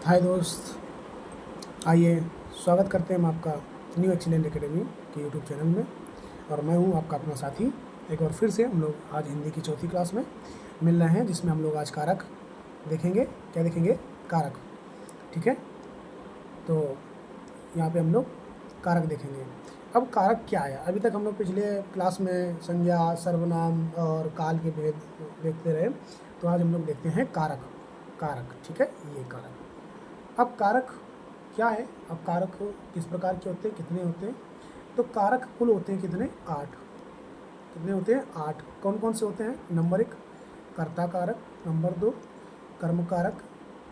हाय दोस्त, आइए स्वागत करते हैं हम आपका न्यू एक्सीलेंट एकेडमी के यूट्यूब चैनल में। और मैं हूं आपका अपना साथी। एक बार फिर से हम लोग आज हिंदी की चौथी क्लास में मिल रहे हैं, जिसमें हम लोग आज कारक देखेंगे। क्या देखेंगे? कारक। ठीक है, तो यहाँ पे हम लोग कारक देखेंगे। अब कारक क्या है? अभी तक हम लोग पिछले क्लास में संज्ञा, सर्वनाम और काल के भेद देखते रहे, तो आज हम लोग देखते हैं कारक। कारक, ठीक है, ये कारक। अब कारक क्या है? अब कारक किस प्रकार के होते हैं, कितने होते हैं? तो कारक कुल होते हैं कितने? 8। कितने होते हैं? 8। कौन कौन से होते हैं? नंबर 1 कर्ता कारक, नंबर 2 कर्म कारक,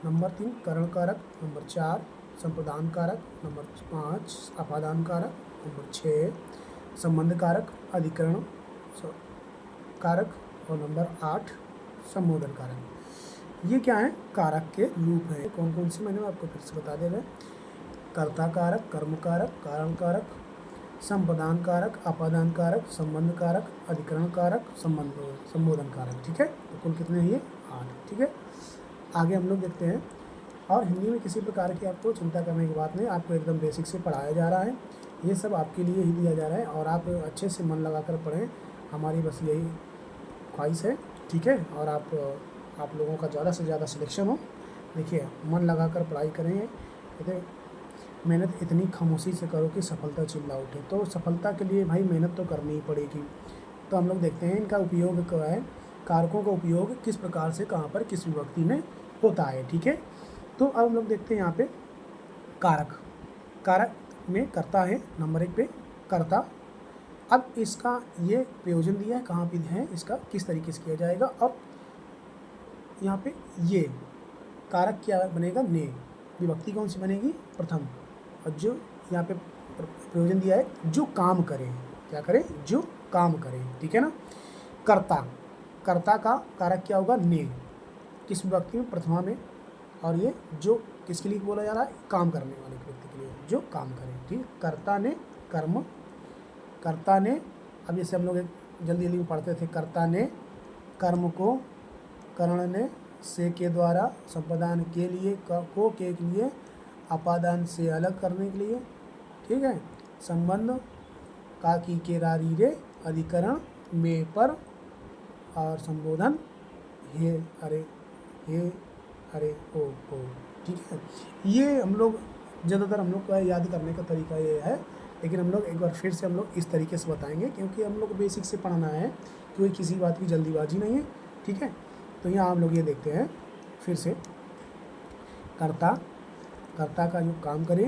नंबर 3 करण कारक, नंबर 4 संप्रदान कारक, नंबर 5 अपादान कारक, नंबर 6 संबंध कारक, अधिकरण कारक, और नंबर 8 संबोधन कारक। ये क्या है? कारक के रूप हैं। कौन कौन से मैंने आपको फिर से बता दे रहे हैं। कर्ता कारक, कर्म कारक, कारण कारक, संप्रदान कारक, अपादान कारक, संबंध कारक, अधिकरण कारक, संबोधन कारक। ठीक है, तो कुल कितने हैं ये? 8। ठीक है, आगे हम लोग देखते हैं। और हिंदी में किसी प्रकार की आपको चिंता करने की बात नहीं, आपको एकदम बेसिक से पढ़ाया जा रहा है। ये सब आपके लिए ही दिया जा रहा है और आप अच्छे से मन लगा कर पढ़ें, हमारी बस यही ख्वाहिश है। ठीक है, और आप लोगों का ज़्यादा से ज़्यादा सिलेक्शन हो। देखिए, मन लगा कर पढ़ाई करेंगे, मेहनत इतनी खामोशी से करो कि सफलता चिल्ला उठे। तो सफलता के लिए भाई मेहनत तो करनी ही पड़ेगी। तो हम लोग देखते हैं इनका उपयोग क्या है, कारकों का उपयोग किस प्रकार से कहाँ पर किस विभक्ति में होता है। ठीक है, तो अब हम लोग देखते हैं यहाँ पे कारक। कारक में कर्ता है नंबर 1 पे, कर्ता। अब इसका ये प्रयोजन दिया है, कहाँ पे है, इसका किस तरीके से किया जाएगा। अब यहाँ पे ये कारक क्या बनेगा? ने। विभक्ति कौन सी बनेगी? प्रथम। और जो यहाँ पे प्रयोजन दिया है, जो काम करें। क्या करें? जो काम करें। ठीक है ना। कर्ता, कर्ता का कारक क्या होगा? ने। किस विभक्ति में? प्रथमा में। और ये जो किसके लिए बोला जा रहा है? काम करने वाले व्यक्ति के लिए, जो काम करें। ठीक, कर्ता ने कर्म, कर्ता ने। अब जैसे हम लोग जल्दी जल्दी में पढ़ते थे, कर्ता ने कर्म को, करण ने से के द्वारा, संप्रदान के लिए, को के लिए, अपादान से अलग करने के लिए। ठीक है, संबंध का की के रारी रे, अधिकरण में पर, और संबोधन हे अरे, हे अरे ओ। ठीक है, ये हम लोग ज़्यादातर हम लोग को याद करने का तरीका ये है, लेकिन हम लोग एक बार फिर से हम लोग इस तरीके से बताएंगे, क्योंकि हम लोग बेसिक से पढ़ना है, कोई किसी बात की जल्दीबाजी नहीं है। ठीक है, तो यहाँ हम लोग ये देखते हैं फिर से। कर्ता, कर्ता का जो काम करे,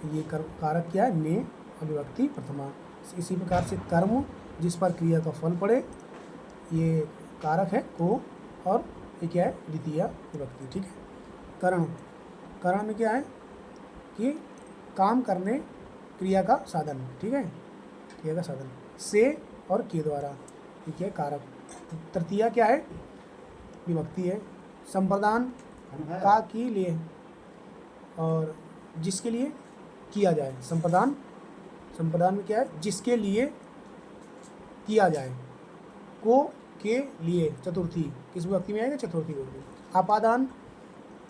ये कारक क्या है? ने। विभक्ति प्रथमा। इसी प्रकार से कर्म, जिस पर क्रिया का फल पड़े, ये कारक है को, और ये क्या है? द्वितीय विभक्ति। ठीक है, करण, करण में क्या है कि काम करने, क्रिया का साधन। ठीक है, क्रिया का साधन से और के द्वारा। ठीक है, कारक। तृतीया क्या है? विभक्ति है। संप्रदान का के लिए और जिसके लिए किया जाए। संप्रदान, संप्रदान में क्या है? जिसके लिए किया जाए। को के लिए, चतुर्थी। किस विभक्ति में आएगा? चतुर्थी विभक्ति। अपादान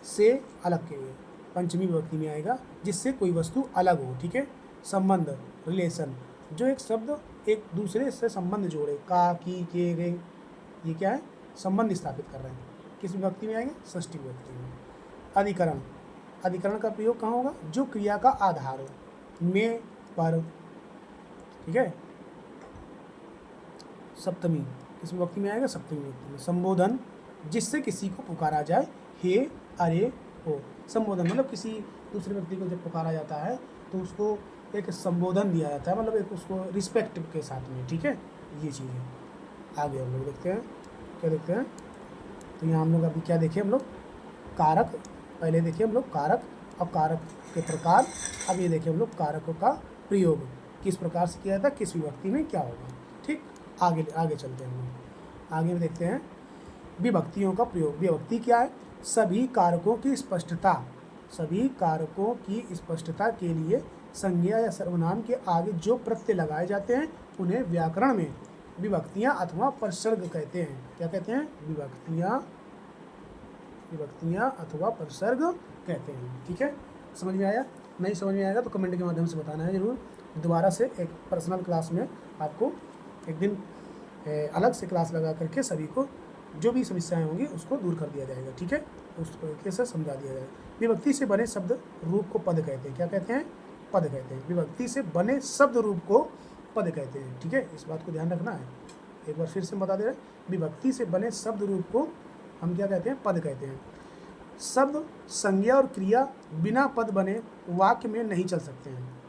से अलग के लिए, पंचमी विभक्ति में आएगा, जिससे कोई वस्तु अलग हो। ठीक है, संबंध, रिलेशन, जो एक शब्द एक दूसरे से संबंध जोड़े। का, की, के, रे, ये क्या है? संबंध स्थापित कर रहे हैं। किस विभक्ति में आएंगे? षष्ठी विभक्ति में। अधिकरण, अधिकरण का प्रयोग कहाँ होगा? जो क्रिया का आधार हो। में, पर। ठीक है, सप्तमी, किस विभक्ति में आएगा? सप्तमी विभक्ति में। संबोधन, जिससे किसी को पुकारा जाए। हे अरे ओ। संबोधन मतलब किसी दूसरे व्यक्ति को जब पुकारा जाता है तो उसको एक संबोधन दिया जाता है, मतलब एक उसको रिस्पेक्ट के साथ में। ठीक है, ये चीज़ है। आगे हम लोग देखते हैं, क्या देखते हैं। तो यहाँ हम लोग अभी क्या देखें? हम लोग कारक पहले देखिए, हम लोग कारक, अब कारक के प्रकार। अब ये देखिए हम लोग कारकों का प्रयोग किस प्रकार से किया जाता है, किस विभक्ति में क्या होगा। ठीक, आगे आगे चलते हैं हम लोग। आगे में देखते हैं विभक्तियों का प्रयोग। विभक्ति क्या है? सभी कारकों की स्पष्टता, सभी कारकों की स्पष्टता के लिए संज्ञा या सर्वनाम के आगे जो प्रत्यय लगाए जाते हैं उन्हें व्याकरण में विभक्तियां अथवा प्रसर्ग कहते हैं। क्या कहते हैं? विभक्तियां, विभक्तियाँ अथवा परिसर्ग कहते हैं। ठीक है, समझ में आया? नहीं समझ में आएगा तो कमेंट के माध्यम से बताना है ज़रूर। दोबारा से एक पर्सनल क्लास में आपको एक दिन अलग से क्लास लगा करके सभी को जो भी समस्याएं होंगी उसको दूर कर दिया जाएगा। ठीक है, उस तरीके से समझा दिया जाएगा। विभक्ति से बने शब्द रूप को पद कहते हैं। क्या कहते हैं? पद कहते हैं। विभक्ति से बने शब्द रूप को पद कहते हैं। ठीक है, इस बात को ध्यान रखना है। एक बार फिर से बता दे रहे हैं, विभक्ति से बने शब्द रूप को हम क्या कहते हैं? पद कहते हैं। शब्द, संज्ञा और क्रिया बिना पद बने वाक्य में नहीं चल सकते हैं।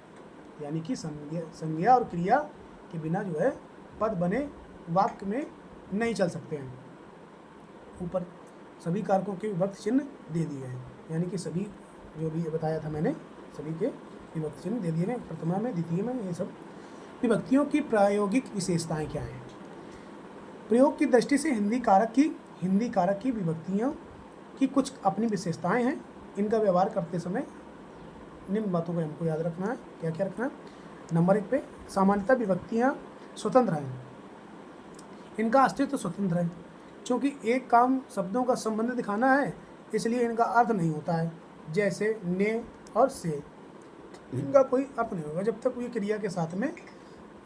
यानी कि संज्ञा और क्रिया के बिना जो है पद बने वाक्य में नहीं चल सकते हैं। ऊपर सभी कारकों के विभक्ति चिन्ह दे दिए हैं, यानी कि सभी जो भी बताया था मैंने सभी के विभक्ति चिन्ह दे दिए हैं, प्रथमा में, द्वितीय में, ये सब। विभक्तियों की प्रायोगिक विशेषताएं क्या हैं? प्रयोग की दृष्टि से हिंदी कारक की विभक्तियों की कुछ अपनी विशेषताएं हैं। इनका व्यवहार करते समय निम्न बातों को हमको याद रखना है। क्या क्या रखना है? नंबर 1 पे सामान्यतः विभक्तियाँ स्वतंत्र हैं। इनका अस्तित्व स्वतंत्र है, क्योंकि एक काम शब्दों का संबंध दिखाना है, इसलिए इनका अर्थ नहीं होता है। जैसे ने और से, इनका कोई अर्थ नहीं होगा जब तक ये क्रिया के साथ में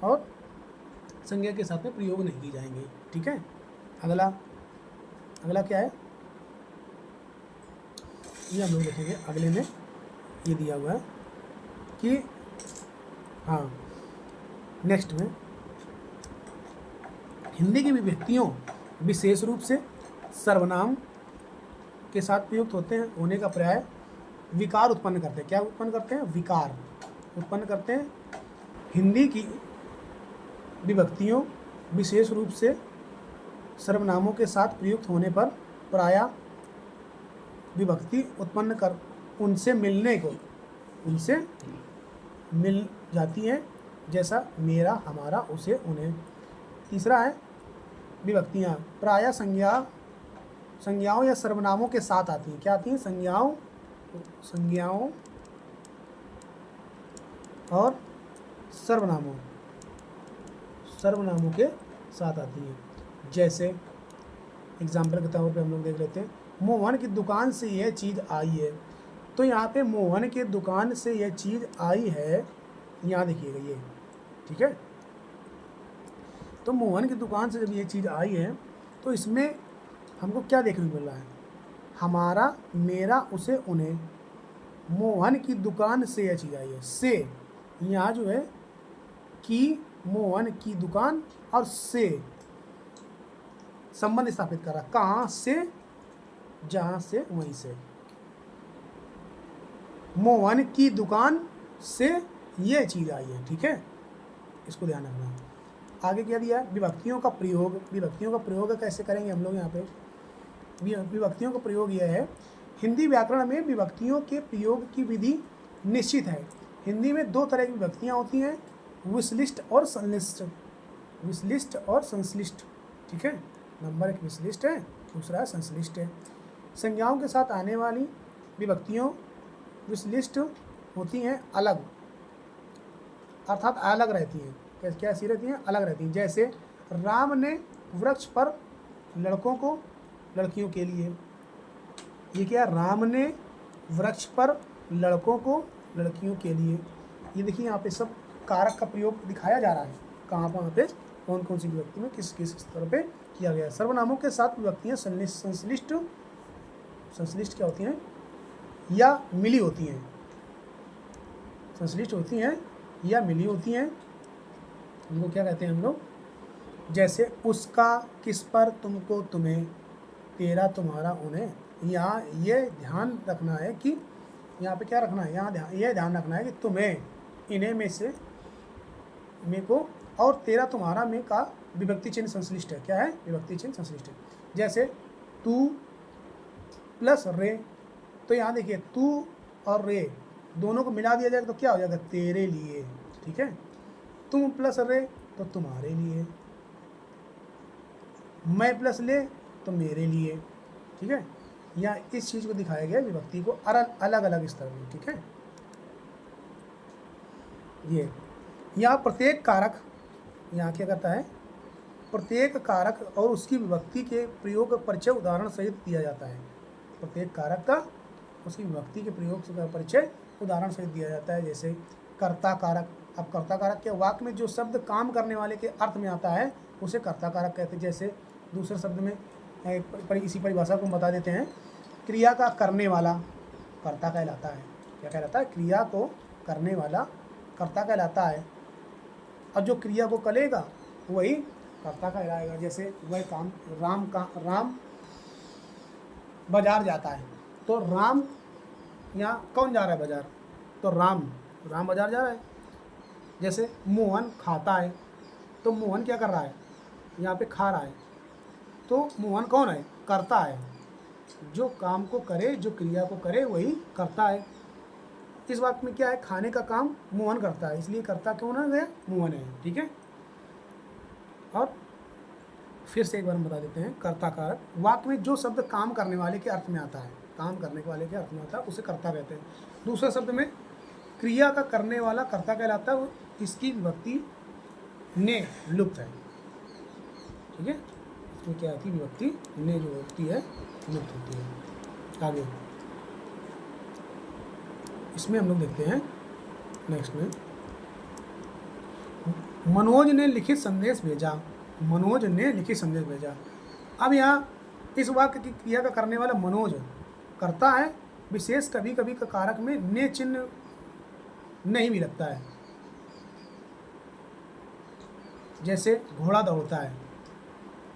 और संज्ञा के साथ में प्रयोग नहीं की जाएंगे। ठीक है, अगला क्या है ये हम लोग देखेंगे अगले में। ये दिया हुआ है कि हाँ, नेक्स्ट में हिंदी की विभक्तियों विशेष रूप से सर्वनाम के साथ प्रयुक्त होने का पर्याय विकार उत्पन्न करते हैं। क्या उत्पन्न करते हैं? विकार उत्पन्न करते हैं। हिंदी की विभक्तियों विशेष रूप से सर्वनामों के साथ प्रयुक्त होने पर प्रायः विभक्ति उत्पन्न कर उनसे मिल जाती हैं, जैसा मेरा, हमारा, उसे, उन्हें। तीसरा है विभक्तियाँ प्रायः संज्ञाओं या सर्वनामों के साथ आती हैं। क्या आती हैं? संज्ञाओं और सर्वनामों के साथ आती हैं। जैसे एग्जाम्पल के तौर पे हम लोग देख लेते हैं, मोहन की दुकान से यह चीज़ आई है। तो यहाँ पे मोहन की दुकान से यह चीज़ आई है, यहाँ देखिएगा ये। ठीक है, तो मोहन की दुकान से जब ये चीज़ आई है तो इसमें हमको क्या देखने को मिल रहा है? हमारा, मेरा, उसे, उन्हें। मोहन की दुकान से यह चीज़ आई है, से यहाँ जो है कि मोहन की दुकान और से संबंध स्थापित कर रहा। कहाँ से? जहाँ से, वहीं से। मोहन की दुकान से यह चीज़ आई है। ठीक है, इसको ध्यान रखना। आगे क्या दिया? विभक्तियों का प्रयोग कैसे करेंगे हम लोग? यहाँ पे विभक्तियों का प्रयोग यह है, हिंदी व्याकरण में विभक्तियों के प्रयोग की विधि निश्चित है। हिंदी में 2 तरह की विभक्तियाँ होती हैं, विश्लिष्ट और संश्लिष्ट। ठीक है, नंबर 1 विश्लिष्ट है, दूसरा संश्लिष्ट है। संज्ञाओं के साथ आने वाली विभक्तियों विश्लिष्ट होती हैं, अलग, अर्थात अलग रहती हैं। कैसी रहती हैं? अलग रहती हैं। जैसे राम ने वृक्ष पर लड़कों को लड़कियों के लिए। ये क्या? राम ने वृक्ष पर लड़कों को लड़कियों के लिए। ये देखिए यहाँ पे सब कारक का प्रयोग दिखाया जा रहा है, कहाँ पे कौन कौन सी विभक्ति में किस स्तर पे किया गया है। सर्वनामों के साथ विभक्तियाँ संश्लिष्ट क्या होती हैं? या मिली होती हैं। संश्लिष्ट होती हैं या मिली होती हैं। इनको क्या कहते हैं हम लोग? जैसे उसका, किस पर, तुमको, तुम्हें, तेरा, तुम्हारा, उन्हें। यहाँ ये ध्यान रखना है कि यहाँ पे क्या रखना है? यहाँ ये ध्यान रखना है कि तुम्हें, इन्हें में से, में को, और तेरा, तुम्हारा में का विभक्ति चिन्ह संश्लिष्ट है। क्या है? विभक्ति चिन्ह संश्लिष्ट है। जैसे तू प्लस रे, तो यहाँ देखिए तू और रे दोनों को मिला दिया जाएगा तो क्या हो जाएगा? तेरे लिए। ठीक है, तुम प्लस रे तो तुम्हारे लिए, मैं प्लस ले तो मेरे लिए। ठीक है, यहाँ इस चीज़ को दिखाया गया विभक्ति को अलग अलग स्तर में। ठीक है, ये यहाँ प्रत्येक कारक, यहाँ क्या करता है? प्रत्येक कारक और उसकी विभक्ति के प्रयोग परिचय उदाहरण सहित दिया जाता है। प्रत्येक कारक का उसकी विभक्ति के प्रयोग से परिचय उदाहरण से दिया जाता है। जैसे कर्ता कारक। अब कर्ता कारक के वाक्य में जो शब्द काम करने वाले के अर्थ में आता है उसे कर्ता कारक कहते हैं। जैसे दूसरे शब्द में इसी परिभाषा को बता देते हैं, क्रिया का करने वाला कर्ता कहलाता है। क्या कहलाता है? क्रिया को करने वाला कर्ता कहलाता है, और जो क्रिया को करेगा वही कर्ता कहलाएगा। जैसे वह काम राम बाजार जाता है, तो राम यहाँ कौन जा रहा है बाजार? तो राम बाजार जा रहा है। जैसे मोहन खाता है, तो मोहन क्या कर रहा है? यहाँ पे खा रहा है, तो मोहन कौन है? कर्ता है। जो काम को करे, जो क्रिया को करे वही करता है। इस वाक्य में क्या है? खाने का काम मोहन करता है, इसलिए कर्ता कौन है? मोहन है। ठीक है। और फिर से एक बार हम बता देते हैं, कर्ता कारक वाक्य में जो शब्द काम करने वाले के अर्थ में आता है, काम करने वाले के अर्थ में आता है उसे कर्ता कहते हैं। दूसरे शब्द में क्रिया का करने वाला कर्ता कहलाता है, इसकी विभक्ति ने लुप्त है। ठीक है। इसमें क्या आती है? विभक्ति ने जो होती है लुप्त होती है। आगे इसमें हम लोग देखते हैं नेक्स्ट में, मनोज ने लिखित संदेश भेजा। मनोज ने लिखित संदेश भेजा। अब यहाँ इस वाक्य की क्रिया का करने वाला मनोज करता है, विशेष कभी कभी का कारक में ने चिन्ह नहीं भी लगता है। जैसे घोड़ा दौड़ता है,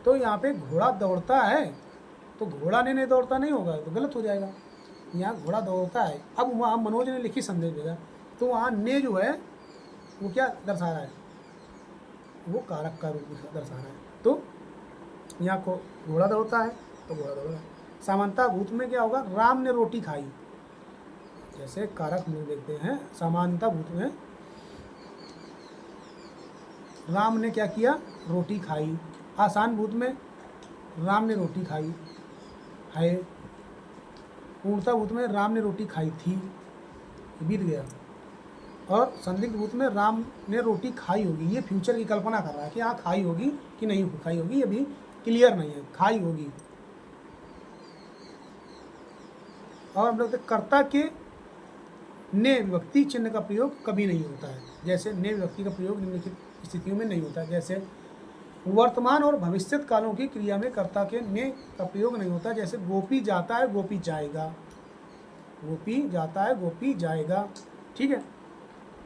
तो यहाँ पे घोड़ा दौड़ता है, तो घोड़ा ने नहीं दौड़ता नहीं होगा, तो गलत हो जाएगा। यहाँ घोड़ा दौड़ता है। अब वहाँ मनोज ने लिखित संदेश भेजा, तो वहाँ ने जो है वो क्या दर्शा रहा है? वो कारक का रूप दर्शा रहा है। तो यहाँ को घोड़ा दौड़ता है, तो घोड़ा दौड़ रहा है। समानता भूत में क्या होगा? राम ने रोटी खाई। जैसे कारक हम लोग देखते हैं, समानता भूत में राम ने क्या किया? रोटी खाई। आसान भूत में राम ने रोटी खाई है। पूर्णता भूत में राम ने रोटी खाई थी, बीत गया। और संदिग्ध भूत में राम ने रोटी खाई होगी, ये फ्यूचर की कल्पना कर रहा है कि हाँ खाई होगी कि नहीं खाई होगी, ये भी क्लियर नहीं है, खाई होगी। और हम लोग कर्ता के ने विभक्ति चिन्ह का प्रयोग कभी नहीं होता है। जैसे ने विभक्ति का प्रयोग निम्नलिखित स्थितियों में नहीं होता है। जैसे वर्तमान और भविष्यत कालों की क्रिया में कर्ता के ने का प्रयोग नहीं होता। जैसे गोपी जाता है, गोपी जाएगा। गोपी जाता है, गोपी जाएगा। ठीक है।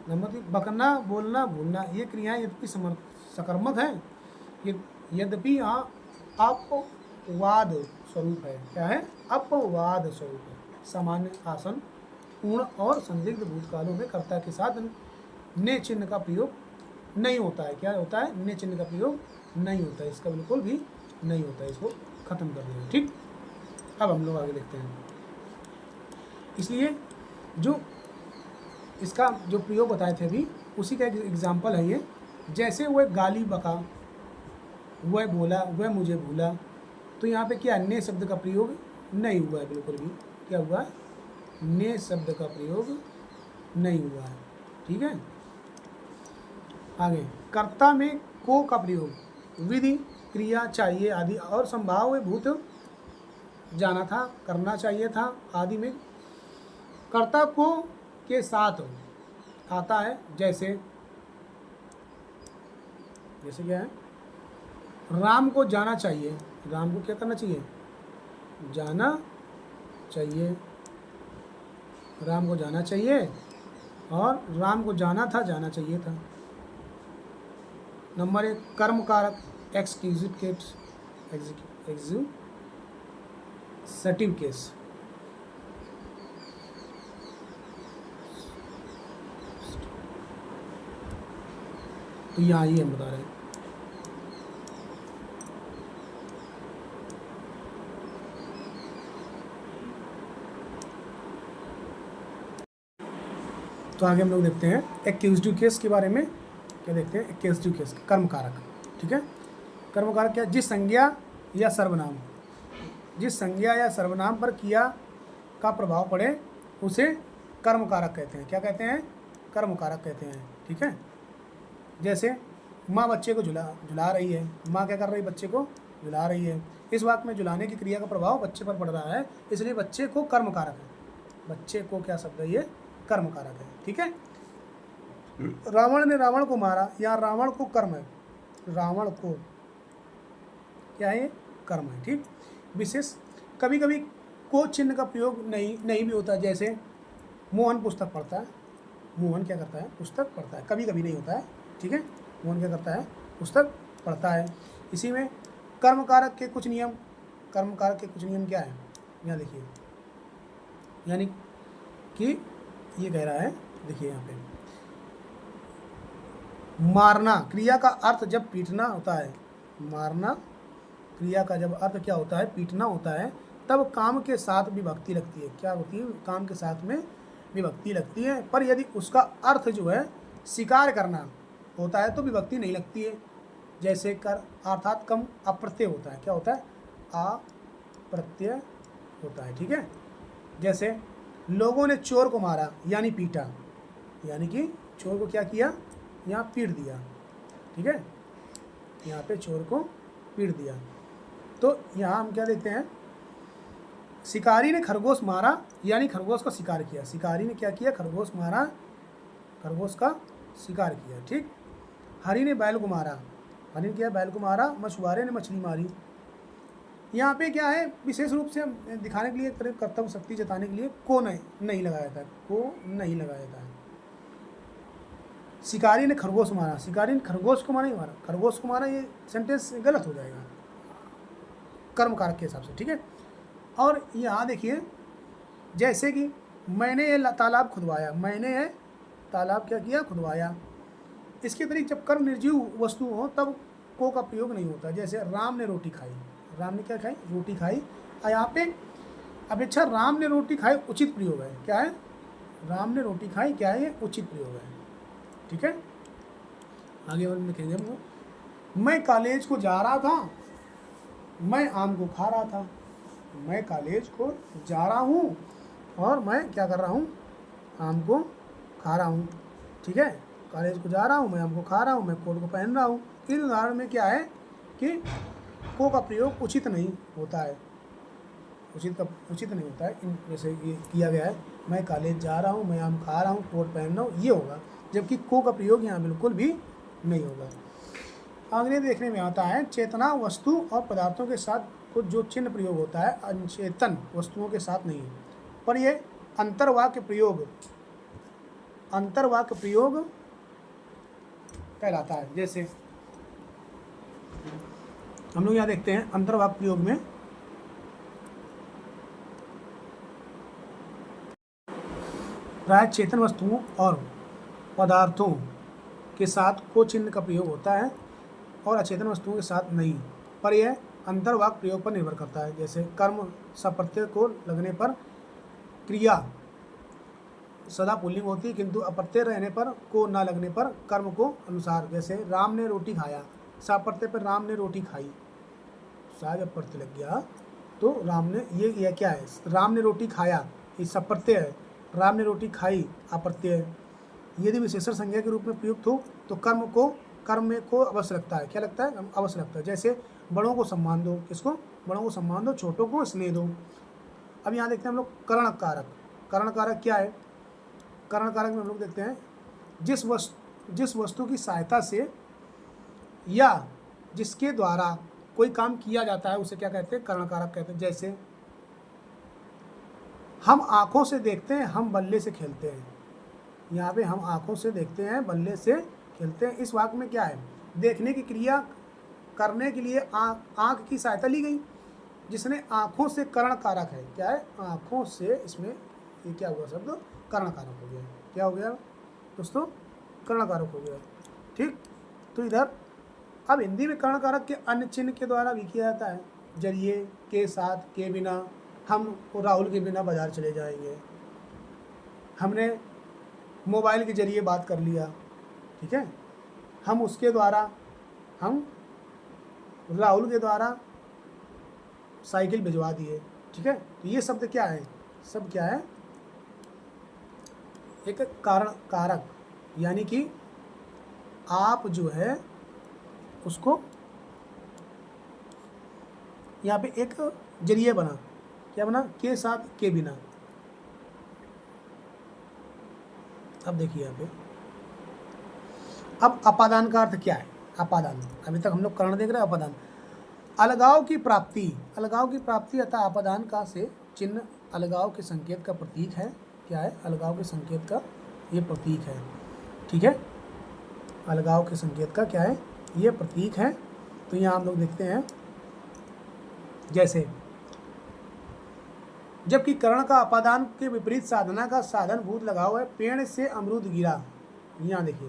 नंबर 3, बकना, बोलना, भूलना, ये क्रियाएं यद्यपि सकर्मक हैं, यद्यपि यहाँ अपवाद स्वरूप है। क्या है? अपवाद स्वरूप है। सामान्य, आसन, पूर्ण और संदिग्ध भूतकालों में कर्ता के साथ ने चिन्ह का प्रयोग नहीं होता है। क्या होता है? ने चिन्ह का प्रयोग नहीं होता है, इसका बिल्कुल भी नहीं होता है, इसको खत्म कर देंगे। ठीक। अब हम लोग आगे देखते हैं। इसलिए जो इसका जो प्रयोग बताए थे अभी, उसी का एक एग्जाम्पल है ये। जैसे वह गाली बका, वह बोला, वह मुझे भूला, तो यहाँ पे क्या ने शब्द का प्रयोग नहीं हुआ है, बिल्कुल भी। क्या हुआ? ने शब्द का प्रयोग नहीं हुआ है। ठीक है। आगे कर्ता में को का प्रयोग, विधि, क्रिया, चाहिए आदि और संभाव्य भूत, जाना था, करना चाहिए था आदि में कर्ता को के साथ आता है। जैसे क्या है? राम को जाना चाहिए। राम को क्या करना चाहिए? जाना चाहिए। राम को जाना चाहिए, और राम को जाना था, जाना चाहिए था। नंबर 1, कर्म कारक, एक्सक्यूजिव केस, एक्सक्यूजिव केस। तो यहाँ ये हम बता रहे हैं। तो आगे हम लोग देखते हैं एक्यूजिव केस के बारे में। क्या देखते हैं? एक्यूजिव केस, कर्म कारक। ठीक है। कर्म कारक क्या? जिस संज्ञा या सर्वनाम, जिस संज्ञा या सर्वनाम पर क्रिया का प्रभाव पड़े उसे कर्म कारक कहते हैं। क्या कहते हैं? कर्म कारक कहते हैं। ठीक है। जैसे माँ बच्चे को झुला रही है। माँ क्या कर रही है? बच्चे को जुला रही है। इस वाक्य में जुलाने की क्रिया का प्रभाव बच्चे पर पड़ रहा है, इसलिए बच्चे को कर्म कारक है। बच्चे को क्या शब्द है, ये कर्म कारक है। ठीक है। रावण ने रावण को मारा, यहाँ रावण को कर्म है, रावण को क्या है, कर्म है। ठीक। विशेष कभी कभी को चिन्ह का प्रयोग नहीं भी होता, जैसे मोहन पुस्तक पढ़ता है, मोहन क्या करता है, पुस्तक पढ़ता है, कभी कभी नहीं होता है। ठीक है। मोहन क्या करता है, पुस्तक पढ़ता है। इसी में कर्म कारक के कुछ नियम, कर्म कारक के कुछ नियम क्या है, यहाँ देखिए, यानी कि ये कह रहा है, देखिए यहाँ पे मारना क्रिया का अर्थ जब पीटना होता है, मारना क्रिया का जब अर्थ क्या होता है, पीटना होता है, तब काम के साथ विभक्ति लगती है। क्या होती है, काम के साथ में विभक्ति लगती है। पर यदि उसका अर्थ जो है शिकार करना होता है तो विभक्ति नहीं लगती है। जैसे कर अर्थात कम अप्रत्यय होता है, क्या होता है, अप्रत्यय होता है। ठीक है। जैसे लोगों ने चोर को मारा यानी पीटा, यानी कि चोर को क्या किया, यहाँ पीट दिया। ठीक है। यहाँ पे चोर को पीट दिया। तो यहाँ हम क्या देखते हैं, शिकारी ने खरगोश मारा यानी खरगोश का शिकार किया। शिकारी ने क्या किया, खरगोश मारा, खरगोश का शिकार किया। ठीक। हरि ने बैल को मारा, हरि ने क्या, बैल को मारा। मछुआरे ने मछली मारी। यहाँ पे क्या है, विशेष रूप से दिखाने के लिए, कर्तव्य शक्ति जताने के लिए को नहीं लगाया था, को नहीं लगाया था। शिकारी ने खरगोश मारा, शिकारी ने खरगोश को मारा, नहीं मारा, खरगोश को मारा, ये सेंटेंस गलत हो जाएगा कर्म कारक के हिसाब से। ठीक है। और यहाँ देखिए, जैसे कि मैंने ये तालाब खुदवाया, मैंने ये तालाब क्या किया, खुदवाया। इसके तरीके जब कर्म निर्जीव वस्तु हो तब को का प्रयोग नहीं होता। जैसे राम ने रोटी खाई, राम ने क्या खाई, रोटी खाई। और यहाँ पे अपेक्षा राम ने रोटी खाई उचित प्रयोग है, क्या है, राम ने रोटी खाई क्या है, ये उचित प्रयोग है। ठीक है। आगे और लिखेंगे हम, मैं कॉलेज को जा रहा था, मैं आम को खा रहा था। मैं कॉलेज को जा रहा हूँ और मैं क्या कर रहा हूँ, आम को खा रहा हूँ। ठीक है। कॉलेज को जा रहा हूँ, मैं आम को खा रहा हूँ, मैं कोट को पहन रहा हूँ। इन उदाहरण में क्या है कि को का प्रयोग उचित नहीं होता है, उचित नहीं होता है। इन जैसे ये किया गया है, मैं कॉलेज जा रहा हूँ, मैं आम खा रहा हूँ, कोट पहन रहा हूँ, ये होगा, जबकि को का प्रयोग यहाँ बिल्कुल भी नहीं होगा। आगे देखने में आता है, चेतना वस्तु और पदार्थों के साथ कुछ जो चिन्ह प्रयोग होता है अचेतन वस्तुओं के साथ नहीं है, पर यह अंतर्वाक्य प्रयोग कहलाता है। जैसे हम लोग यहाँ देखते हैं, अंतर्वाक्य प्रयोग में प्राय चेतन वस्तुओं और पदार्थों के साथ को चिन्ह का प्रयोग होता है और अचेतन वस्तुओं के साथ नहीं, पर यह अंतर्वाक्य प्रयोग पर निर्भर करता है। जैसे कर्म सप्रत्यय को लगने पर क्रिया सदा पुल्लिंग होती है, किंतु अप्रत्यय रहने पर, को ना लगने पर कर्म को अनुसार। जैसे राम ने रोटी खाया, सप्रत्यय पर राम ने रोटी खाई, सा जब प्रत्यय लग गया तो राम ने, ये क्या है, राम ने रोटी खाया, ये सप्रत्यय है, राम ने रोटी खाई अप्रत्यय। यदि विशेषण संज्ञा के रूप में प्रयुक्त हो तो कर्म में को अवश्य लगता है, क्या लगता है, अवश्य लगता है। जैसे बड़ों को सम्मान दो, किसको, बड़ों को सम्मान दो, छोटों को स्नेह दो। अब यहाँ देखते हैं हम लोग करण कारक। करण कारक क्या है, करण कारक में हम लोग देखते हैं, जिस वस्तु की सहायता से या जिसके द्वारा कोई काम किया जाता है उसे क्या कहते हैं, करण कारक कहते हैं। जैसे हम आँखों से देखते हैं, हम बल्ले से खेलते हैं। यहाँ पे हम आँखों से देखते हैं, बल्ले से खेलते हैं। इस वाक्य में क्या है, देखने की क्रिया करने के लिए आँख की सहायता ली गई, जिसने आँखों से करण कारक है, क्या है, आँखों से, इसमें ये क्या हुआ शब्द, करण कारक हो गया। क्या हो गया दोस्तों, करण कारक हो गया। ठीक। तो इधर अब हिंदी में करण कारक के अन्य चिन्ह के द्वारा भी किया जाता है, जरिए, के साथ, के बिना। हम राहुल के बिना बाजार चले जाएंगे, हमने मोबाइल के जरिए बात कर लिया। ठीक है। हम उसके द्वारा, हम राहुल के द्वारा साइकिल भिजवा दिए। ठीक है। तो ये शब्द क्या है, सब क्या है, एक कारण कारक, यानी कि आप जो है उसको यहाँ पे एक जरिए बना, क्या बना, के साथ के बिना। अब देखिए यहाँ पे, अब अपादान का अर्थ क्या है। अपादान, अभी तक हम लोग करण देख रहे हैं। अपादान अलगाव की प्राप्ति, अलगाव की प्राप्ति अतः अपादान का से चिन्ह अलगाव के संकेत का प्रतीक है। क्या है, अलगाव के संकेत का ये प्रतीक है। ठीक है, अलगाव के संकेत का क्या है, ये प्रतीक है। तो यहाँ हम लोग देखते हैं, जैसे जबकि कर्ण का अपादान के विपरीत साधना का साधन भूत लगाव है। पेड़ से अमरूद गिरा, यहाँ देखिए,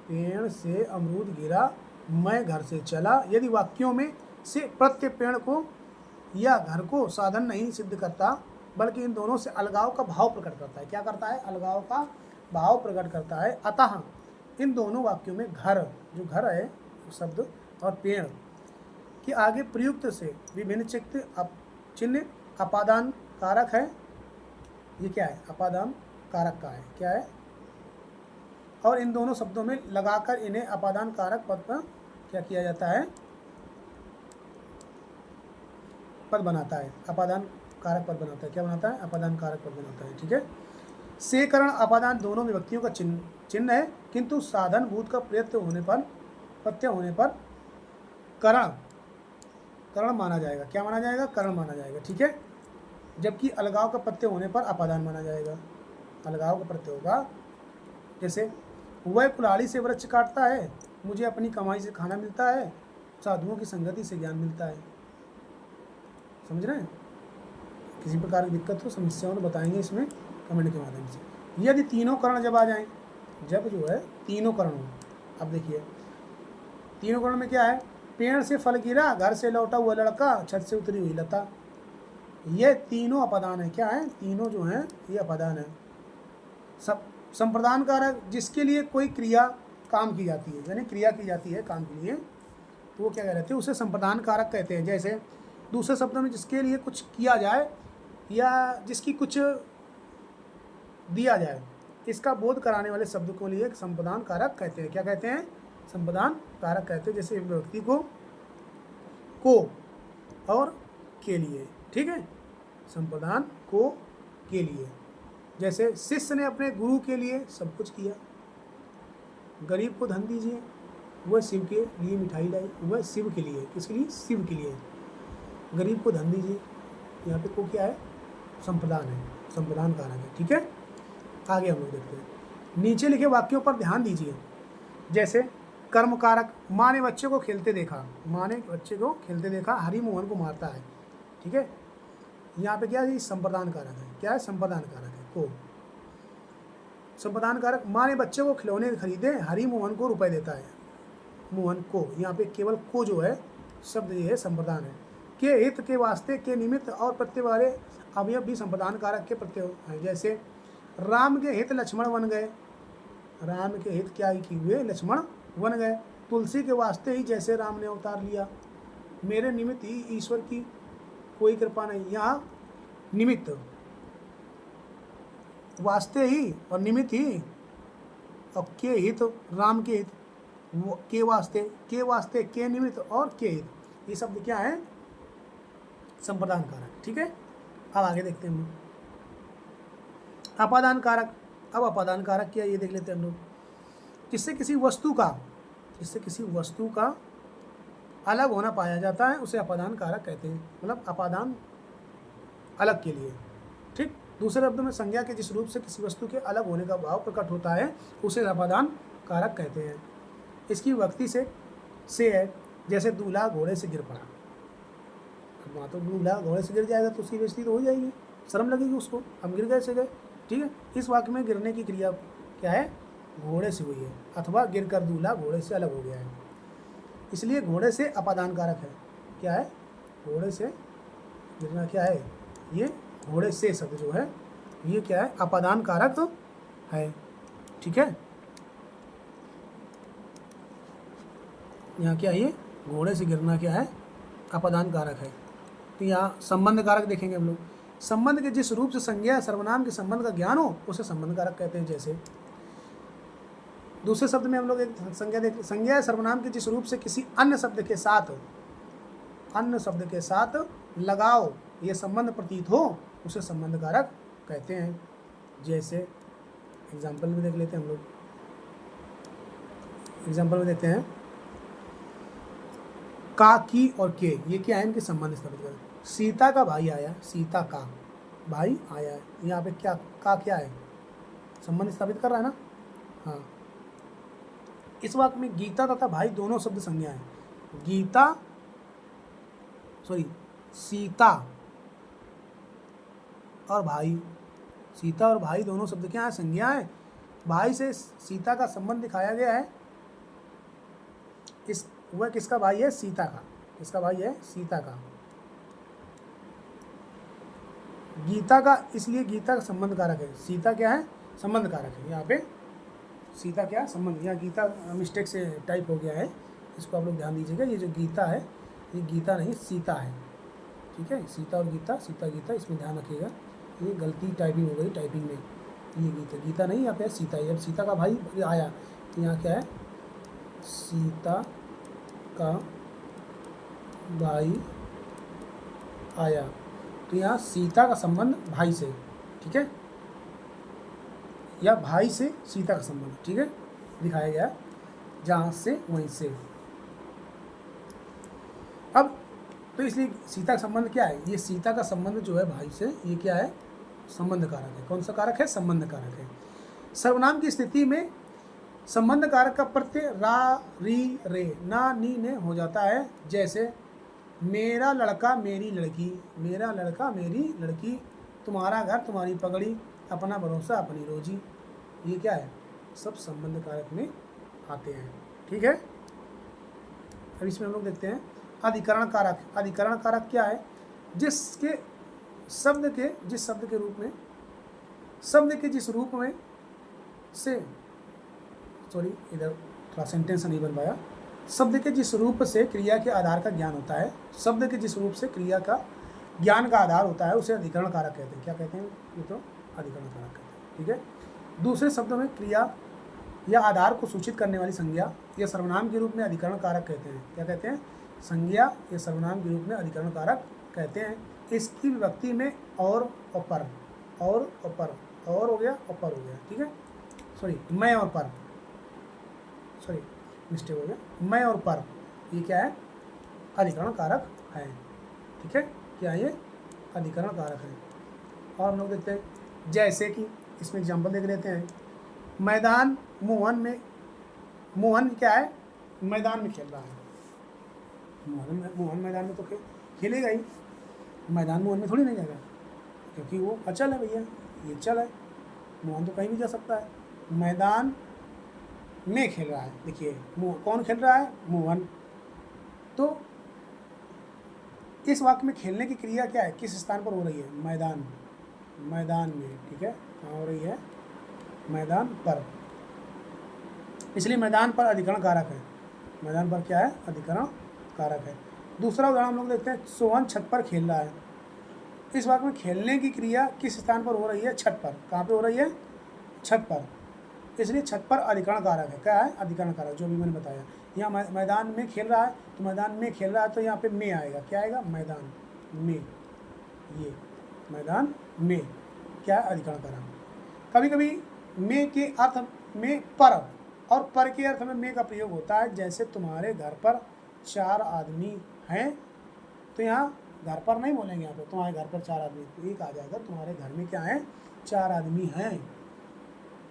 पेड़ से अमरूद गिरा, मैं घर से चला, यदि वाक्यों में से प्रत्यय पेड़ को या घर को साधन नहीं सिद्ध करता, बल्कि इन दोनों से अलगाव का भाव प्रकट करता है। क्या करता है, अलगाव का भाव प्रकट करता है। अतः इन दोनों वाक्यों में घर, जो घर है शब्द, और पेड़ के आगे प्रयुक्त से विभिन्न चिन्ह अपादान कारक है। ये क्या है, अपादान कारक का है। क्या है, और इन दोनों शब्दों में लगाकर इन्हें अपादान कारक पद पर क्या किया जाता है, पद बनाता है, अपादान कारक पद बनाता है। क्या बनाता है, अपादान कारक पद बनाता है। ठीक है, से करण अपादान दोनों विभक्तियों का चिन्ह है, किंतु साधन भूत का प्रत्यय होने पर करण माना जाएगा। क्या माना जाएगा, करण माना जाएगा। ठीक है, जबकि अलगाव का प्रत्यय होने पर अपादान माना जाएगा। अलगाव का प्रत्यय होगा, जैसे वह कुल्हाड़ी से वृक्ष काटता है, मुझे अपनी कमाई से खाना मिलता है, साधुओं की संगति से ज्ञान मिलता है। समझ रहे हैं, किसी प्रकार की दिक्कत हो, समस्याओं को बताएंगे इसमें कमेंट के माध्यम से। यदि तीनों करण जब आ जाएं, जब जो है तीनों करण हो, अब देखिए तीनों करण में क्या है, पेड़ से फल गिरा, घर से लौटा हुआ लड़का, छत से उतरी हुई लता, ये तीनों अपादान है। क्या है, तीनों जो हैं ये अपादान है। सब संप्रदान कारक जिसके लिए कोई क्रिया काम की जाती है, यानी क्रिया की जाती है काम के लिए, तो वो क्या कहते हैं, उसे संप्रदान कारक कहते हैं। जैसे दूसरे शब्दों में जिसके लिए कुछ किया जाए या जिसकी कुछ दिया जाए, इसका बोध कराने वाले शब्द को लिए संप्रदान कारक कहते हैं। क्या कहते हैं, संप्रदान कारक कहते हैं। जैसे व्यक्ति को और के लिए। ठीक है, संप्रदान को के लिए। जैसे शिष्य ने अपने गुरु के लिए सब कुछ किया, गरीब को धन दीजिए, वह शिव के लिए मिठाई लाई, वह शिव के लिए, किसके लिए, शिव के लिए। गरीब को धन दीजिए, यहाँ पे को क्या है, संप्रदान है, संप्रदान कारक है। ठीक है, आगे हम लोग देखते हैं। नीचे लिखे वाक्यों पर ध्यान दीजिए। जैसे कर्म कारक, माँ ने बच्चे को खेलते देखा, माँ ने बच्चे को खेलते देखा, हरि मोहन को मारता है। ठीक है, यहाँ पे क्या है, संप्रदान कारक है। क्या है, संप्रदान कारक है, को। संप्रदान कारक, माँ ने बच्चे को खिलौने खरीदे, हरि मोहन को रुपए देता है। मोहन को, यहाँ पे केवल को जो है शब्द ये है, संप्रदान है। के हित, के वास्ते, के निमित्त और प्रत्यय वाले अवयव भी संप्रदान कारक के प्रत्यय हैं। जैसे राम के हित लक्ष्मण बन गए, राम के हित क्या ही हुए, लक्ष्मण बन गए। तुलसी के वास्ते ही जैसे राम ने अवतार लिया, मेरे निमित्त ही ईश्वर की कोई कृपा नहीं। यहाँ निमित्त, वास्ते ही और निमित्त ही, और के हित, राम के हित, के वास्ते, के निमित्त और के हित, ये शब्द क्या है, संप्रदान कारक। ठीक है, अब आगे देखते हैं हम लोग अपादान कारक। अब अपादान कारक क्या, ये देख लेते हैं हम लोग। जिससे किसी वस्तु का अलग होना पाया जाता है, उसे अपादान कारक कहते हैं। मतलब अपादान अलग के लिए। ठीक, दूसरे शब्दों में संज्ञा के जिस रूप से किसी वस्तु के अलग होने का भाव प्रकट होता है, उसे अपादान कारक कहते हैं। इसकी विभक्ति से है, जैसे दूल्हा घोड़े से गिर पड़ा। अब वहाँ तो दूल्हा घोड़े से गिर जाएगा तो उसकी बेइज्जती तो हो जाएगी, शर्म लगेगी उसको, हम गिर गए से गए। ठीक है, इस वाक्य में गिरने की क्रिया क्या है, घोड़े से हुई है, अथवा गिरकर दूल्हा घोड़े से अलग हो गया है, इसलिए घोड़े से अपादान कारक है। क्या है, घोड़े से गिरना क्या है, ये घोड़े से शब्द जो है ये क्या है, अपादान कारक तो है। ठीक है, यहाँ क्या है, ये घोड़े से गिरना क्या है, अपादान कारक है। तो यहाँ संबंध कारक देखेंगे हम लोग। संबंध के जिस रूप से संज्ञा सर्वनाम के संबंध का ज्ञान हो, उसे संबंध कारक कहते हैं। जैसे दूसरे शब्द में हम लोग एक संज्ञा देख, संज्ञा सर्वनाम के जिस रूप से किसी अन्य शब्द के साथ अन्य शब्द के साथ लगाओ ये संबंध प्रतीत हो उसे संबंध कारक कहते हैं। जैसे एग्जाम्पल में देख लेते हैं हम लोग। एग्जाम्पल में देखते हैं का, की और के, ये क्या है, इनके संबंध स्थापित करें। सीता का भाई आया, सीता का भाई आया है, यहाँ पे क्या का क्या है, संबंध स्थापित कर रहा है ना। हाँ, इस वाक्य में गीता तथा भाई दोनों शब्द संज्ञा है। गीता सॉरी सीता और भाई, सीता और भाई दोनों शब्द क्या है, संज्ञा है। भाई से सीता का संबंध दिखाया गया है। इस वह किसका भाई है, सीता का, किसका भाई है, सीता का। गीता का, इसलिए गीता का संबंध कारक है। सीता क्या है, संबंध कारक है। यहाँ पे सीता क्या, संबंध, यहाँ गीता मिस्टेक से टाइप हो गया है, इसको आप लोग ध्यान दीजिएगा। ये जो गीता है ये गीता नहीं सीता है, ठीक है। सीता और गीता, सीता गीता, इसमें ध्यान रखिएगा। ये गलती टाइपिंग हो गई, टाइपिंग में ये गीता, गीता नहीं, यहाँ पे सीता है। जब सीता का भाई आया तो यहाँ क्या है, सीता का भाई आया, तो यहाँ सीता का संबंध भाई से, ठीक है, या भाई से सीता का संबंध, ठीक है, दिखाया गया जहाँ से वहीं से। अब तो इसलिए सीता का संबंध क्या है, ये सीता का संबंध जो है भाई से, ये क्या है, संबंध कारक है। कौन सा कारक है, संबंध कारक है। सर्वनाम की स्थिति में संबंध कारक का प्रत्यय रा, री, रे, ना, नी, ने हो जाता है। जैसे मेरा लड़का मेरी लड़की, मेरा लड़का मेरी लड़की, तुम्हारा घर तुम्हारी पगड़ी, अपना भरोसा अपनी रोजी, ये क्या है, सब संबंध कारक में आते हैं, ठीक है। अब इसमें हम लोग देखते हैं अधिकरण कारक। अधिकरण कारक क्या है, जिस शब्द के रूप में, शब्द के जिस रूप में से, सॉरी इधर थोड़ा सेंटेंस नहीं बन पाया, शब्द के जिस रूप से क्रिया के आधार का ज्ञान होता है, शब्द के जिस रूप से क्रिया का ज्ञान का आधार होता है उसे अधिकरण कारक कहते हैं। क्या कहते हैं, ये तो अधिकरण कारक कहते हैं, ठीक है। दूसरे शब्दों में क्रिया या आधार को सूचित करने वाली संज्ञा या सर्वनाम के रूप में अधिकरण कारक कहते हैं। क्या कहते हैं, संज्ञा या सर्वनाम के रूप में अधिकरण कारक कहते हैं। इसकी विभक्ति में और पर, और पर, और हो गया और पर हो गया, ठीक है, सॉरी मैं और पर, सॉरी मिस्टेक हो गया, मैं और पर, ये क्या है, अधिकरण कारक है, ठीक है, क्या ये अधिकरण कारक है। और हम लोग देखते हैं जैसे कि इसमें एग्जाम्पल देख लेते हैं। मैदान मोहन में, मोहन क्या है, मैदान में खेल रहा है, मोहन मैदान में तो खेलेगा ही, मैदान मोहन में थोड़ी नहीं जाएगा, क्योंकि वो अचल है भैया, ये चल है, मोहन तो कहीं भी जा सकता है। मैदान में खेल रहा है, देखिए कौन खेल रहा है, मोहन। तो इस वाक्य में खेलने की क्रिया क्या है, किस स्थान पर हो रही है, मैदान, मैदान में, ठीक है, कहाँ हो रही है, मैदान पर, इसलिए मैदान पर अधिकरण कारक है। मैदान पर क्या है, अधिकरण कारक है। दूसरा उदाहरण हम लोग देखते हैं, सोहन छत पर खेल रहा है। इस वाक्य में खेलने की क्रिया किस स्थान पर हो रही है, छत पर, कहाँ पे हो रही है, छत पर, इसलिए छत पर अधिकरण कारक है। क्या है, अधिकरण कारक, जो भी मैंने बताया। यहाँ मैदान में खेल रहा है, तो मैदान में खेल रहा है तो यहाँ पे में आएगा, क्या आएगा, मैदान में, ये मैदान में क्या है, अधिकरण कारक। कभी कभी में के अर्थ में पर और पर के अर्थ में का प्रयोग होता है। जैसे तुम्हारे घर पर 4 आदमी हैं, तो यहाँ घर पर नहीं बोलेंगे, यहाँ पे तुम्हारे घर पर 4 आदमी, तो एक आ जाएगा तुम्हारे घर में क्या है, 4 आदमी हैं,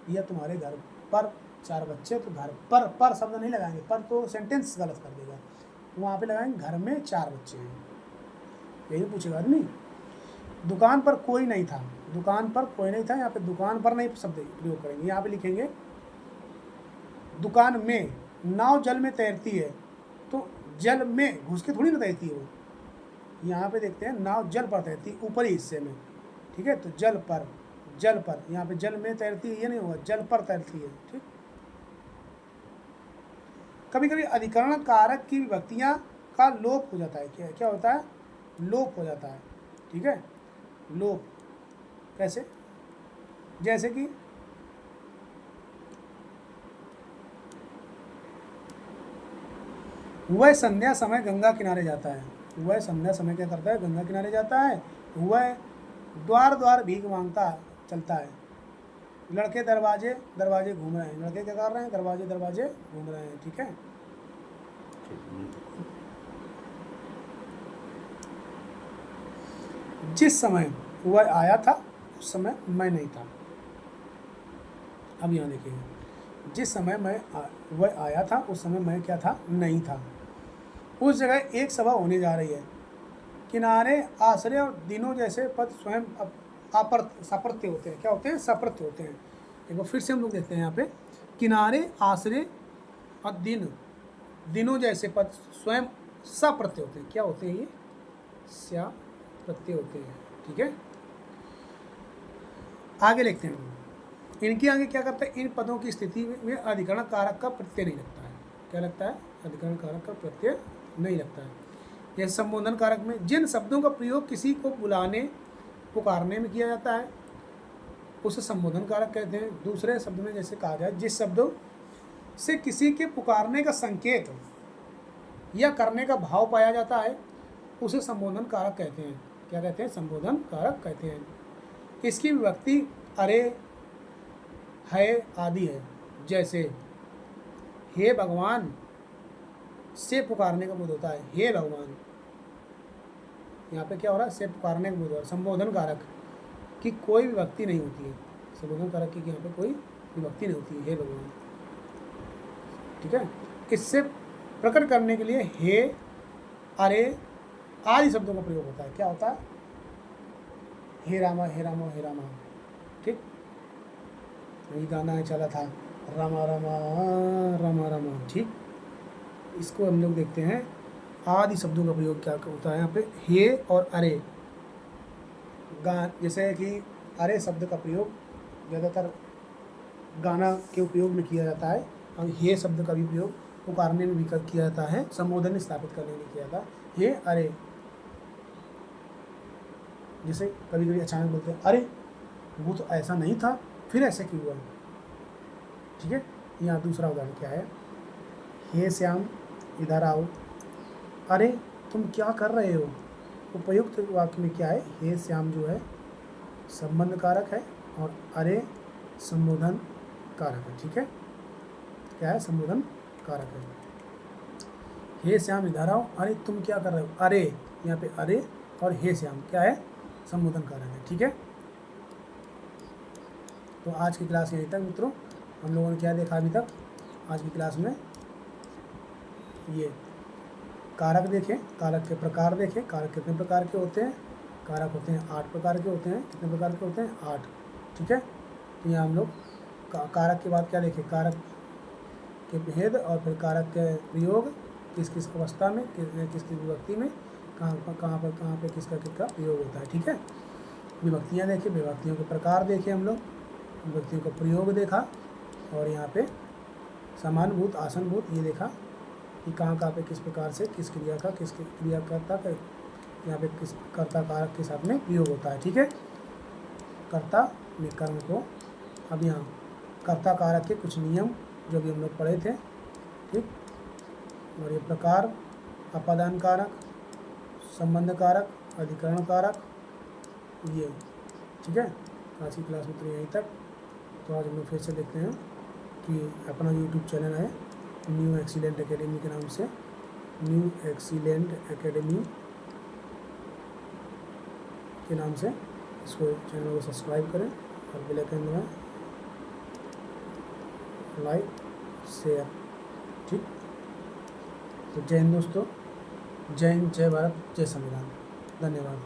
या तुम्हारे घर पर 4 बच्चे, तो घर पर शब्द नहीं लगाएंगे, पर तो सेंटेंस गलत कर देगा, वहाँ पे लगाएंगे घर में 4 बच्चे हैं, यही पूछेगा आदमी। दुकान पर कोई नहीं था, दुकान पर कोई नहीं था, यहाँ पे दुकान पर नहीं शब्द प्रयोग करेंगे, यहाँ पे लिखेंगे दुकान में। नाव जल में तैरती है, तो जल में घुस के थोड़ी ना तैरती है वो, यहाँ पे देखते हैं नाव जल पर तैरती है, ऊपरी हिस्से में, ठीक है, तो जल पर, जल पर, यहाँ पे जल में तैरती है ये नहीं होगा, जल पर तैरती है, ठीक। कभी कभी अधिकरण कारक की विभक्तियाँ का लोप हो जाता है, क्या क्या होता है, लोप हो जाता है, ठीक है, लोप कैसे, जैसे कि वह संध्या समय गंगा किनारे जाता है, वह संध्या समय क्या करता है, गंगा किनारे जाता है। वह द्वार द्वार भीख मांगता चलता है। लड़के दरवाजे दरवाजे घूम रहे हैं, लड़के क्या कर रहे हैं, दरवाजे दरवाजे घूम रहे हैं। ठीक है, जिस समय वह आया था उस समय मैं नहीं था। अब यहाँ देखिए, जिस समय वह आया था उस समय मैं क्या था, नहीं था। उस जगह एक सभा होने जा रही है। किनारे आश्रय और दिनों जैसे पद स्वयं साप्रत्य होते हैं। क्या होते हैं, साप्रत्य होते हैं। एक बार फिर से हम लोग देखते हैं यहाँ पे, किनारे आश्रय और दिनों जैसे पद स्वयं साप्रत्य होते हैं। क्या होते हैं ये, स्या प्रत्यय होते हैं। ठीक है, आगे लिखते हैं। इनके आगे क्या करता है, इन पदों की स्थिति में अधिकरण कारक का प्रत्यय नहीं लगता है। क्या लगता है, अधिकरण कारक का प्रत्यय नहीं लगता है। यह संबोधन कारक में जिन शब्दों का प्रयोग किसी को बुलाने पुकारने में किया जाता है उसे संबोधन कारक कहते हैं। दूसरे शब्द में जैसे कहा जाए, जिस शब्दों से किसी के पुकारने का संकेत या करने का भाव पाया जाता है उसे संबोधन कारक कहते हैं। क्या कहते हैं, संबोधन कारक कहते हैं। इसकी विभक्ति अरे, है आदि है। जैसे हे भगवान से पुकारने का बोध होता है, हे भगवान। यहाँ पे क्या हो रहा है, से पुकारने का बोध हो रहा है। संबोधन कारक की कोई विभक्ति नहीं होती है। संबोधन कारक की यहाँ पे कोई विभक्ति नहीं होती है, हे भगवान। ठीक है, इससे प्रकट करने के लिए हे, अरे आदि शब्दों का प्रयोग होता है। क्या होता है, हे रामा हे रामा हे रामा। ठीक, ये गाना चला था, रामा रामा रामा रामा। ठीक, इसको हम लोग देखते हैं, आदि शब्दों का प्रयोग क्या होता है यहाँ पे, हे और अरे। जैसे कि अरे शब्द का प्रयोग ज़्यादातर गाना के उपयोग में किया जाता है, और हे शब्द का भी प्रयोग पुकारने में भी किया जाता है, संबोधन स्थापित करने में किया जाता है, हे अरे। जैसे कभी कभी अचानक बोलते हैं, अरे वो तो ऐसा नहीं था, फिर ऐसे क्यों हुआ। ठीक है, यहाँ दूसरा उदाहरण क्या है, हे श्याम इधर आओ। अरे तुम क्या कर रहे हो। उपयुक्त वाक्य में क्या है, हे श्याम जो है संबंध कारक है और अरे संबोधन कारक है। ठीक है, क्या है, संबोधन कारक है। हे श्याम इधर आओ, अरे तुम क्या कर रहे हो। अरे यहाँ पे अरे और हे श्याम क्या है, संबोधन कारक है। ठीक है, तो आज की क्लास यहीं तक मित्रों। हम लोगों ने क्या देखा अभी तक, आज की क्लास में ये कारक देखें, कारक के प्रकार देखें। कारक कितने प्रकार के होते हैं, कारक होते हैं 8 प्रकार के होते हैं। कितने प्रकार के होते हैं, 8। ठीक है, तो यहाँ हम लोग कारक के बाद क्या देखें, कारक के भेद और फिर कारक के प्रयोग, किस किस अवस्था में, किस किस विभक्ति में, कहाँ पर किसका किसका प्रयोग होता है। ठीक है, विभक्तियाँ देखें, विभक्तियों के प्रकार देखे हम लोग, विभक्तियों का प्रयोग देखा, और यहाँ पे समानभूत आसनभूत ये देखा कि कहाँ पे किस प्रकार से किस क्रिया का किस क्रियाकर्ता का यहाँ पे किस कर्ता कारक के साथ में प्रयोग होता है। ठीक है, कर्ता में कर्म को, अब यहाँ कर्ता कारक के कुछ नियम जो भी हम लोग पढ़े थे। ठीक, और ये प्रकार, अपादान कारक, संबंध कारक, अधिकरण कारक, ये। ठीक है, आज की क्लास में तो यहीं तक। तो आज हम लोग फिर से देखते हैं कि अपना YouTube चैनल है न्यू एक्सीलेंट एकेडमी के नाम से, न्यू एक्सीलेंट एकेडमी के नाम से इसको चैनल को सब्सक्राइब करें और बेल आइकन दबाएं, लाइक शेयर। ठीक, तो जय हिंद दोस्तों, जय हिंद, जय भारत, जय संविधान। धन्यवाद।